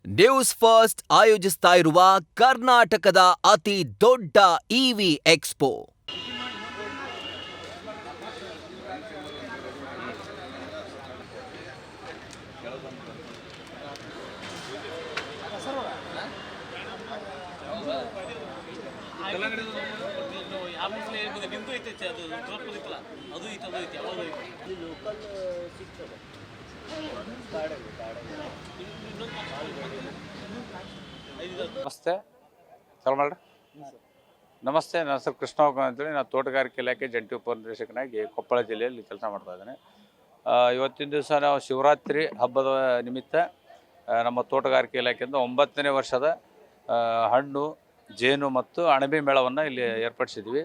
News first ಆಯೋಜಿಸ್ತಾ ಇರುವ ಕರ್ನಾಟಕದ ಅತಿ ದೊಡ್ಡ ಇವಿ ಎಕ್ಸ್ಪೋ ನಮಸ್ತೆ ಸರ್ ಮಾಡ್ರಿ ನಮಸ್ತೆ. ನನ್ನ ಹೆಸರು ಕೃಷ್ಣ ಅಂತೇಳಿ ನಾನು ತೋಟಗಾರಿಕೆ ಇಲಾಖೆ ಜಂಟಿ ಉಪನಿರ್ದೇಶಕನಾಗಿ ಕೊಪ್ಪಳ ಜಿಲ್ಲೆಯಲ್ಲಿ ಕೆಲಸ ಮಾಡ್ತಾ ಇದ್ದೇನೆ. ಇವತ್ತಿನ ದಿವಸ ನಾವು ಶಿವರಾತ್ರಿ ಹಬ್ಬದ ನಿಮಿತ್ತ ನಮ್ಮ ತೋಟಗಾರಿಕೆ ಇಲಾಖೆಯಿಂದ 9ನೇ ವರ್ಷದ ಹಣ್ಣು, ಜೇನು ಮತ್ತು ಅಣಬೆ ಮೇಳವನ್ನು ಇಲ್ಲಿ ಏರ್ಪಡಿಸಿದ್ವಿ.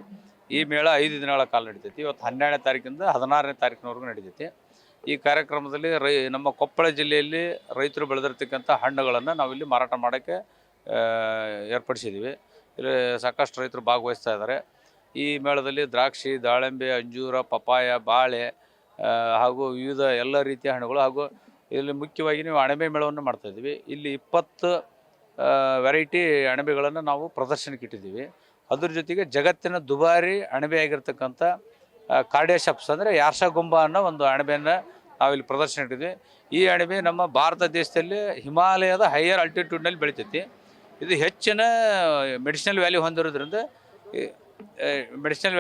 ಈ ಮೇಳ 5 ದಿನಗಳ ಕಾಲ ನಡೀತೈತಿ. ಇವತ್ತು 12ನೇ ತಾರೀಕಿಂದ 16ನೇ ತಾರೀಕಿನವರೆಗೂ ನಡೀತೈತಿ. ಈ ಕಾರ್ಯಕ್ರಮದಲ್ಲಿ ನಮ್ಮ ಕೊಪ್ಪಳ ಜಿಲ್ಲೆಯಲ್ಲಿ ರೈತರು ಬೆಳೆದಿರ್ತಕ್ಕಂಥ ಹಣ್ಣುಗಳನ್ನು ನಾವಿಲ್ಲಿ ಮಾರಾಟ ಮಾಡೋಕ್ಕೆ ಏರ್ಪಡಿಸಿದ್ದೀವಿ. ಇಲ್ಲಿ ಸಾಕಷ್ಟು ರೈತರು ಭಾಗವಹಿಸ್ತಾ ಇದ್ದಾರೆ. ಈ ಮೇಳದಲ್ಲಿ ದ್ರಾಕ್ಷಿ, ದಾಳಿಂಬೆ, ಅಂಜೂರ, ಪಪಾಯ, ಬಾಳೆ ಹಾಗೂ ವಿವಿಧ ಎಲ್ಲ ರೀತಿಯ ಹಣ್ಣುಗಳು ಹಾಗೂ ಇಲ್ಲಿ ಮುಖ್ಯವಾಗಿ ನೀವು ಅಣಬೆ ಮೇಳವನ್ನು ಮಾಡ್ತಾಯಿದ್ದೀವಿ. ಇಲ್ಲಿ 20 ವೆರೈಟಿ ಅಣಬೆಗಳನ್ನು ನಾವು ಪ್ರದರ್ಶನಕ್ಕೆ ಇಟ್ಟಿದ್ದೀವಿ. ಅದ್ರ ಜೊತೆಗೆ ಜಗತ್ತಿನ ದುಬಾರಿ ಅಣಬೆ ಆಗಿರ್ತಕ್ಕಂಥ ಕಾರ್ಡಿಯಾಶಪ್ಸ್ ಅಂದರೆ ಯಾರ್ಷಗುಂಬ ಅನ್ನೋ ಒಂದು ಅಣಬೆಯನ್ನು ನಾವಿಲ್ಲಿ ಪ್ರದರ್ಶನ ಇಟ್ಟಿದ್ವಿ. ಈ ಅಣಬೆ ನಮ್ಮ ಭಾರತ ದೇಶದಲ್ಲಿ ಹಿಮಾಲಯದ ಹೈಯರ್ ಆಲ್ಟಿಟ್ಯೂಡ್ನಲ್ಲಿ ಬೆಳಿತೈತಿ. ಇದು ಹೆಚ್ಚಿನ ಮೆಡಿಸಿನಲ್ ವ್ಯಾಲ್ಯೂ ಹೊಂದಿರೋದ್ರಿಂದ ಹೆಚ್ಚಿನ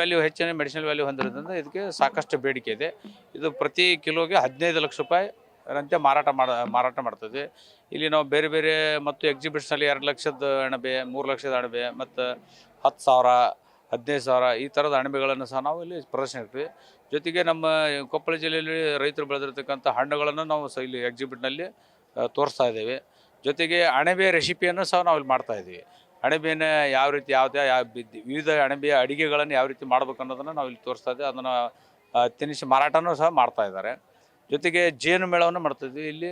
ಮೆಡಿಸಿನಲ್ ವ್ಯಾಲ್ಯೂ ಹೊಂದಿರೋದ್ರಿಂದ ಇದಕ್ಕೆ ಸಾಕಷ್ಟು ಬೇಡಿಕೆ ಇದೆ. ಇದು ಪ್ರತಿ ಕಿಲೋಗೆ 15 ಲಕ್ಷ ರೂಪಾಯಿ ರಂತೆ ಮಾರಾಟ ಮಾಡ್ತದೆ. ಇಲ್ಲಿ ನಾವು ಬೇರೆ ಬೇರೆ ಮತ್ತು ಎಕ್ಸಿಬಿಷನಲ್ಲಿ 2 ಲಕ್ಷದ ಅಣಬೆ, 3 ಲಕ್ಷದ ಅಣಬೆ ಮತ್ತು 10,000, 15,000 ಈ ಥರದ ಅಣಬೆಗಳನ್ನು ಸಹ ನಾವು ಇಲ್ಲಿ ಪ್ರದರ್ಶನ ಇರ್ತೀವಿ. ಜೊತೆಗೆ ನಮ್ಮ ಕೊಪ್ಪಳ ಜಿಲ್ಲೆಯಲ್ಲಿ ರೈತರು ಬೆಳೆದಿರ್ತಕ್ಕಂಥ ಹಣ್ಣುಗಳನ್ನು ನಾವು ಸಹ ಇಲ್ಲಿ ಎಕ್ಸಿಬಿಟ್ನಲ್ಲಿ ತೋರಿಸ್ತಾ ಇದ್ದೇವೆ. ಜೊತೆಗೆ ಅಣಬೆ ರೆಸಿಪಿಯನ್ನು ಸಹ ನಾವು ಇಲ್ಲಿ ಮಾಡ್ತಾಯಿದ್ದೀವಿ. ಅಣಬೆನ ಯಾವ ರೀತಿ ವಿವಿಧ ಅಣಬೆಯ ಅಡುಗೆಗಳನ್ನು ಯಾವ ರೀತಿ ಮಾಡ್ಬೇಕು ಅನ್ನೋದನ್ನು ನಾವು ಇಲ್ಲಿ ತೋರಿಸ್ತಾ ಇದ್ದೀವಿ. ಅದನ್ನು ತಿನ್ನಿಸಿ ಮಾರಾಟನೂ ಸಹ ಮಾಡ್ತಾಯಿದ್ದಾರೆ. ಜೊತೆಗೆ ಜೇನು ಮೇಳವನ್ನು ಮಾಡ್ತಾಯಿದ್ವಿ. ಇಲ್ಲಿ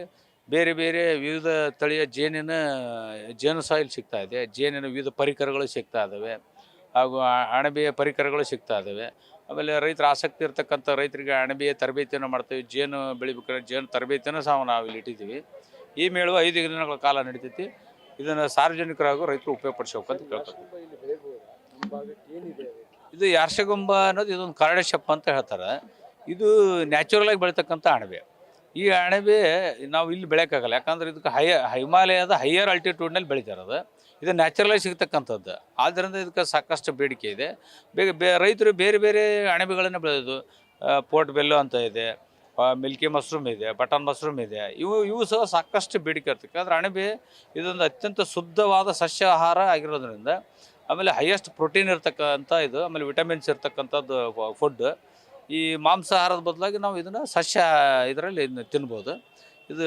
ಬೇರೆ ಬೇರೆ ವಿವಿಧ ತಳಿಯ ಜೇನು ಸಹ ಇಲ್ಲಿ ಸಿಗ್ತಾ ಇದೆ. ಜೇನಿನ ವಿವಿಧ ಪರಿಕರಗಳು ಸಿಗ್ತಾ ಇದ್ದಾವೆ ಹಾಗೂ ಅಣಬೆಯ ಪರಿಕರಗಳು ಸಿಗ್ತಾ ಇದ್ದಾವೆ. ಆಮೇಲೆ ರೈತರ ಆಸಕ್ತಿ ಇರ್ತಕ್ಕಂಥ ರೈತರಿಗೆ ಅಣಬೆಯ ತರಬೇತಿಯನ್ನು ಮಾಡ್ತೀವಿ. ಜೇನು ಬೆಳಿಬೇಕಾದ್ರೆ ಜೇನು ತರಬೇತಿಯನ್ನು ಸಹ ನಾವು ಇಲ್ಲಿ ಇಟ್ಟಿದ್ದೀವಿ. ಈ ಮೇಳವು 5 ದಿನಗಳ ಕಾಲ ನಡೀತೈತಿ. ಇದನ್ನು ಸಾರ್ವಜನಿಕರು ಹಾಗೂ ರೈತರು ಉಪಯೋಗ ಅಂತ ಕೇಳ್ತಾರೆ. ಇದು ಯಾರ್ಷಗುಂಬ ಅನ್ನೋದು ಇದೊಂದು ಕಾರ್ಡಿಯಾಶಪ್ ಅಂತ ಹೇಳ್ತಾರೆ. ಇದು ನ್ಯಾಚುರಲ್ ಆಗಿ ಬೆಳೀತಕ್ಕಂಥ ಅಣಬೆ. ಈ ಅಣಬೆ ನಾವು ಇಲ್ಲಿ ಬೆಳೆಯೋಕ್ಕಾಗಲ್ಲ, ಯಾಕಂದ್ರೆ ಇದಕ್ಕೆ ಹಿಮಾಲಯದ ಹೈಯರ್ ಆಲ್ಟಿಟ್ಯೂಡ್ನಲ್ಲಿ ಬೆಳೀತಿರೋದು. ಇದು ನ್ಯಾಚುರಲಾಗಿ ಸಿಗ್ತಕ್ಕಂಥದ್ದು. ಆದ್ದರಿಂದ ಇದಕ್ಕೆ ಸಾಕಷ್ಟು ಬೇಡಿಕೆ ಇದೆ. ರೈತರು ಬೇರೆ ಬೇರೆ ಅಣಬೆಗಳನ್ನು ಬೆಳೆಯೋದು. ಪೋರ್ಟ್ ಬೆಲ್ಲೋ ಅಂತ ಇದೆ, ಮಿಲ್ಕಿ ಮಶ್ರೂಮ್ ಇದೆ, ಬಟನ್ ಮಶ್ರೂಮ್ ಇದೆ. ಇವು ಸಹ ಸಾಕಷ್ಟು ಬೇಡಿಕೆ ಇರ್ತದೆ. ಯಾಕಂದ್ರೆ ಅಣಬೆ ಇದೊಂದು ಅತ್ಯಂತ ಶುದ್ಧವಾದ ಸಸ್ಯಾಹಾರ ಆಗಿರೋದ್ರಿಂದ, ಆಮೇಲೆ ಹೈಯೆಸ್ಟ್ ಪ್ರೋಟೀನ್ ಇರ್ತಕ್ಕಂಥ ಇದು, ಆಮೇಲೆ ವಿಟಮಿನ್ಸ್ ಇರ್ತಕ್ಕಂಥದ್ದು ಫುಡ್. ಈ ಮಾಂಸಾಹಾರದ ಬದಲಾಗಿ ನಾವು ಇದನ್ನು ಇದರಲ್ಲಿ ತಿನ್ಬೋದು. ಇದು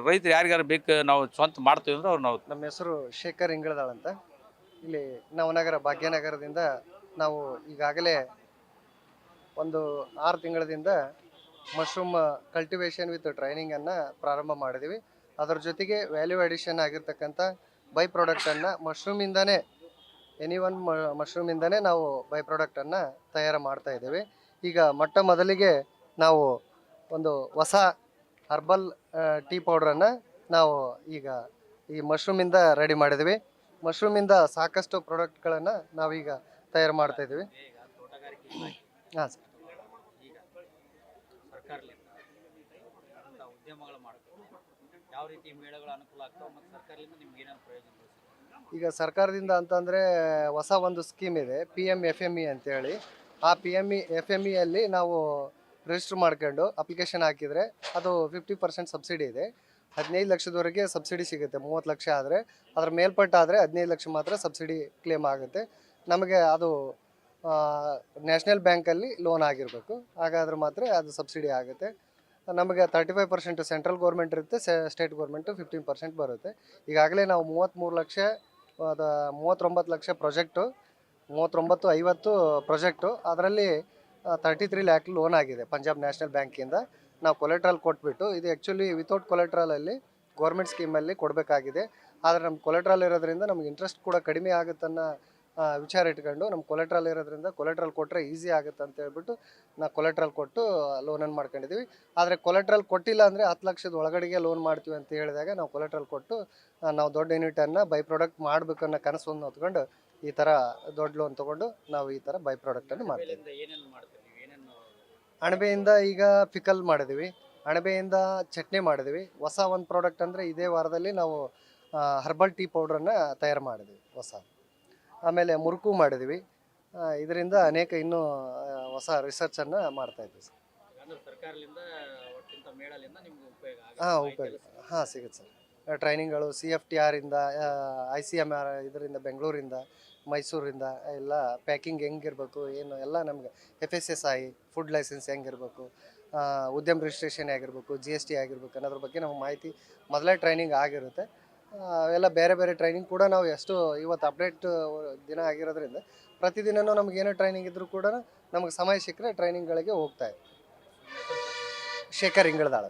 ರೈತರು ಯಾರಿಗಾರು ಬೇಕು, ನಾವು ಸ್ವಂತ ಮಾಡ್ತೀವಿ ಅಂದ್ರೆ ನಾವು. ನಮ್ಮ ಹೆಸರು ಶೇಖರ್ ಇಂಗಳದಾಳ್ ಅಂತ. ಇಲ್ಲಿ ನವನಗರ ಭಾಗ್ಯನಗರದಿಂದ ನಾವು ಈಗಾಗಲೇ ಒಂದು 6 ತಿಂಗಳಿಂದ ಮಶ್ರೂಮ್ ಕಲ್ಟಿವೇಷನ್ ವಿತ್ ಟ್ರೈನಿಂಗನ್ನು ಪ್ರಾರಂಭ ಮಾಡಿದ್ದೀವಿ. ಅದರ ಜೊತೆಗೆ ವ್ಯಾಲ್ಯೂ ಅಡಿಷನ್ ಆಗಿರ್ತಕ್ಕಂಥ ಬೈ ಪ್ರಾಡಕ್ಟನ್ನು ಮಶ್ರೂಮಿಂದನೇ ಮಶ್ರೂಮಿಂದನೇ ನಾವು ಬೈ ಪ್ರಾಡಕ್ಟನ್ನು ತಯಾರು ಮಾಡ್ತಾಯಿದ್ದೇವೆ. ಈಗ ಮೊಟ್ಟ ಮೊದಲಿಗೆ ನಾವು ಒಂದು ಹೊಸ ಹರ್ಬಲ್ ಟೀ ಪೌಡ್ರನ್ನು ನಾವು ಈಗ ಈ ಮಶ್ರೂಮಿಂದ ರೆಡಿ ಮಾಡಿದ್ವಿ. ಮಶ್ರೂಮಿಂದ ಸಾಕಷ್ಟು ಪ್ರಾಡಕ್ಟ್ಗಳನ್ನು ನಾವೀಗ ತಯಾರು ಮಾಡ್ತಾಯಿದ್ದೀವಿ. ಹಾಂ ಸರ್. ಈಗ ಸರ್ಕಾರದಿಂದ ಅಂತಂದರೆ ಹೊಸ ಒಂದು ಸ್ಕೀಮ್ ಇದೆ, PMFME ಅಂತೇಳಿ. ಆ PMFMEಯಲ್ಲಿ ನಾವು ರಿಜಿಸ್ಟರ್ ಮಾಡ್ಕೊಂಡು ಅಪ್ಲಿಕೇಶನ್ ಹಾಕಿದರೆ ಅದು 50% ಸಬ್ಸಿಡಿ ಇದೆ. 15 ಲಕ್ಷದವರೆಗೆ ಸಬ್ಸಿಡಿ ಸಿಗುತ್ತೆ. 30 ಲಕ್ಷ ಆದರೆ, ಅದರ ಮೇಲ್ಪಟ್ಟಾದರೆ 15 ಲಕ್ಷ ಮಾತ್ರ ಸಬ್ಸಿಡಿ ಕ್ಲೇಮ್ ಆಗುತ್ತೆ. ನಮಗೆ ಅದು ನ್ಯಾಷನಲ್ ಬ್ಯಾಂಕಲ್ಲಿ ಲೋನ್ ಆಗಿರಬೇಕು, ಹಾಗಾದ್ರೆ ಮಾತ್ರ ಅದು ಸಬ್ಸಿಡಿ ಆಗುತ್ತೆ. ನಮಗೆ 35% ಸೆಂಟ್ರಲ್ ಗೌರ್ಮೆಂಟ್ ಇರುತ್ತೆ, ಸ್ಟೇಟ್ ಗೌರ್ಮೆಂಟು 15% ಬರುತ್ತೆ. ಈಗಾಗಲೇ ನಾವು 39 ಲಕ್ಷ ಪ್ರಾಜೆಕ್ಟು, 39-50 ಪ್ರಾಜೆಕ್ಟು, ಅದರಲ್ಲಿ 33 ಲ್ಯಾಕ್ ಲೋನ್ ಆಗಿದೆ ಪಂಜಾಬ್ ನ್ಯಾಷನಲ್ ಬ್ಯಾಂಕಿಂದ. ನಾವು ಕೊಲೆಟ್ರಲ್ ಕೊಟ್ಬಿಟ್ಟು, ಇದು ಆ್ಯಕ್ಚುಲಿ ವಿತೌಟ್ ಕೊಲೆಟ್ರಲಲ್ಲಿ ಗೌರ್ಮೆಂಟ್ ಸ್ಕೀಮಲ್ಲಿ ಕೊಡಬೇಕಾಗಿದೆ. ಆದರೆ ನಮ್ಮ ಕೊಲೆಟ್ರಲ್ ಇರೋದ್ರಿಂದ ನಮ್ಗೆ ಇಂಟ್ರೆಸ್ಟ್ ಕೂಡ ಕಡಿಮೆ ಆಗುತ್ತನ್ನೋ ವಿಚಾರ ಇಟ್ಕೊಂಡು ನಮ್ಮ ಕೊಲೆಟ್ರಲ್ ಇರೋದ್ರಿಂದ ಕೊಲೆಟ್ರಲ್ ಕೊಟ್ಟರೆ ಈಸಿ ಆಗುತ್ತೆ ಅಂತ ಹೇಳ್ಬಿಟ್ಟು ನಾವು ಕೊಲೆಟ್ರಲ್ ಕೊಟ್ಟು ಲೋನನ್ನು ಮಾಡ್ಕೊಂಡಿದ್ದೀವಿ. ಆದರೆ ಕೊಲೆಟ್ರಲ್ ಕೊಟ್ಟಿಲ್ಲ ಅಂದರೆ 10 ಲಕ್ಷದ ಒಳಗಡೆಗೆ ಲೋನ್ ಮಾಡ್ತೀವಿ ಅಂತ ಹೇಳಿದಾಗ ನಾವು ಕೊಲೆಟ್ರಲ್ ಕೊಟ್ಟು ನಾವು ದೊಡ್ಡ ಯೂನಿಟನ್ನು ಬೈ ಪ್ರಾಡಕ್ಟ್ ಮಾಡಬೇಕನ್ನೋ ಕನಸನ್ನು ಹೊತ್ಕೊಂಡು ಈ ಥರ ದೊಡ್ಡ ಲೋನ್ ತೊಗೊಂಡು ನಾವು ಈ ಥರ ಬೈ ಪ್ರಾಡಕ್ಟನ್ನು ಮಾಡ್ತೀವಿ. ಅಣಬೆಯಿಂದ ಈಗ ಪಿಕಲ್ ಮಾಡಿದ್ವಿ, ಅಣಬೆಯಿಂದ ಚಟ್ನಿ ಮಾಡಿದ್ವಿ. ಹೊಸ ಒಂದು ಪ್ರಾಡಕ್ಟ್ ಅಂದರೆ ಇದೇ ವಾರದಲ್ಲಿ ನಾವು ಹರ್ಬಲ್ ಟೀ ಪೌಡ್ರನ್ನು ತಯಾರು ಮಾಡಿದ್ವಿ ಹೊಸ. ಆಮೇಲೆ ಮುರುಕು ಮಾಡಿದ್ವಿ. ಇದರಿಂದ ಅನೇಕ ಇನ್ನೂ ಹೊಸ ರಿಸರ್ಚನ್ನು ಮಾಡ್ತಾಯಿದ್ವಿ ಸರ್. ಉಪಯೋಗ ಸಿಗುತ್ತೆ ಸರ್. ಟ್ರೈನಿಂಗ್ಗಳು CFTR ಇಂದ, ICMR ಇದರಿಂದ, ಬೆಂಗಳೂರಿಂದ, ಮೈಸೂರಿಂದ ಎಲ್ಲ ಪ್ಯಾಕಿಂಗ್ ಹೆಂಗಿರಬೇಕು ಏನು ಎಲ್ಲ ನಮ್ಗೆ FSSAI ಫುಡ್ ಲೈಸೆನ್ಸ್ ಹೆಂಗಿರಬೇಕು, ಉದ್ಯಮ ರಿಜಿಸ್ಟ್ರೇಷನ್ ಆಗಿರಬೇಕು, GST ಆಗಿರ್ಬೇಕು ಅನ್ನೋದ್ರ ಬಗ್ಗೆ ನಮಗೆ ಮಾಹಿತಿ ಮೊದಲೇ ಟ್ರೈನಿಂಗ್ ಆಗಿರುತ್ತೆ. ಎಲ್ಲ ಬೇರೆ ಬೇರೆ ಟ್ರೈನಿಂಗ್ ಕೂಡ ನಾವು ಎಷ್ಟು ಇವತ್ತು ಅಪ್ಡೇಟ್ ದಿನ ಆಗಿರೋದ್ರಿಂದ ಪ್ರತಿದಿನವೂ ನಮ್ಗೆ ಏನೇ ಟ್ರೈನಿಂಗ್ ಇದ್ದರೂ ಕೂಡ ನಮಗೆ ಸಮಯ ಸಿಕ್ಕರೆ ಟ್ರೈನಿಂಗ್ಗಳಿಗೆ ಹೋಗ್ತಾ ಇದ್ದೀವಿ. ಶೇಖರ್ ಇಂಗಳದಾಳ.